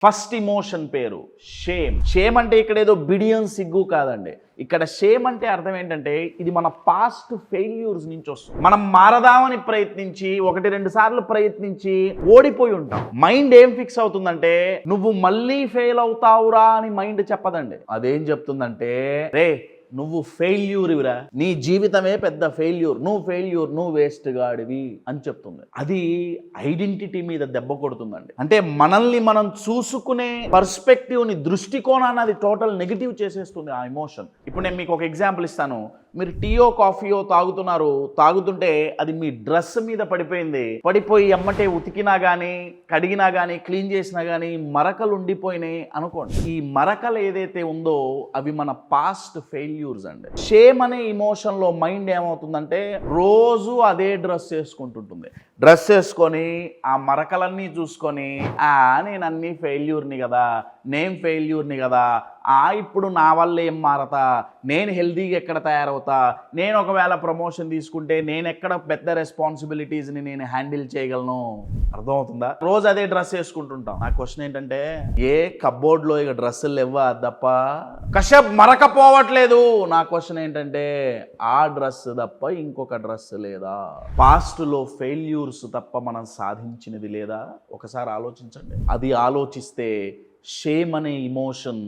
First emotion పేరు shame. Shame అంటే ఇక్కడ ఏదో బిడియం సిగ్గు కాదండి. ఇక్కడ షేమ్ అంటే అర్థం ఏంటంటే ఇది మన పాస్ట్ ఫెయిల్యూర్స్ నుంచి వస్తుంది. మనం మారదామని ప్రయత్నించి 1-2 సార్లు ప్రయత్నించి ఓడిపోయి ఉంటాం. మైండ్ ఏం ఫిక్స్ అవుతుందంటే నువ్వు మళ్ళీ ఫెయిల్ అవుతావురా అని మైండ్ చెప్పదండి. అదేం చెప్తుందంటే రే నువ్వు ఫెయిల్యూర్విరా, నీ జీవితమే పెద్ద ఫెయిల్యూర్, నువ్వు వేస్ట్ గాడివి అని చెప్తుంది. అది ఐడెంటిటీ మీద దెబ్బ కొడుతుందండి. అంటే మనల్ని మనం చూసుకునే పర్స్పెక్టివ్ ని, దృష్టికోణాన్ని అది టోటల్ నెగిటివ్ చేసేస్తుంది ఆ ఎమోషన్. ఇప్పుడు నేను మీకు ఒక ఎగ్జాంపుల్ ఇస్తాను. మీరు టీయో కాఫీయో తాగుతున్నారు, తాగుతుంటే అది మీ డ్రెస్ మీద పడిపోయి ఎమ్మటే ఉతికినా కానీ కడిగినా కానీ క్లీన్ చేసినా కానీ మరకలు ఉండిపోయినాయి అనుకోండి. ఈ మరకలు ఏదైతే ఉందో అవి మన పాస్ట్ ఫెయిల్యూర్స్ అండి. షేమ్ అనే ఇమోషన్లో మైండ్ ఏమవుతుందంటే రోజు అదే డ్రెస్ వేసుకుంటుంటుంది. డ్రెస్ వేసుకొని ఆ మరకలన్నీ చూసుకొని నేను అన్నీ ఫెయిల్యూర్ని కదా, ఇప్పుడు నా వల్ల ఏం మారతా, నేను హెల్తీగా ఎక్కడ తయారవుతా, నేను ఒకవేళ ప్రమోషన్ తీసుకుంటే నేను ఎక్కడ పెద్ద రెస్పాన్సిబిలిటీస్ని నేను హ్యాండిల్ చేయగలను. అర్థమవుతుందా? రోజు అదే డ్రెస్ వేసుకుంటుంటాం. నా క్వశ్చన్ ఏంటంటే ఏ కబ్బోర్డ్లో ఇక డ్రెస్సులు లేవా తప్ప కశ్యప్ మరకపోవట్లేదు. నా క్వశ్చన్ ఏంటంటే ఆ డ్రెస్ తప్ప ఇంకొక డ్రెస్ లేదా? పాస్ట్లో ఫెయిల్యూర్స్ తప్ప మనం సాధించినది లేదా? ఒకసారి ఆలోచించండి. అది ఆలోచిస్తే షేమ్ అనే ఇమోషన్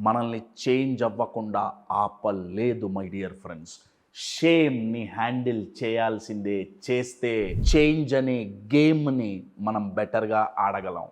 మనల్ని చేంజ్ అవ్వకుండా ఆపలేదు. మై డియర్ ఫ్రెండ్స్, షేమ్ని హ్యాండిల్ చేయాల్సిందే. చేస్తే చేంజ్ అనే గేమ్ని మనం బెటర్గా ఆడగలం.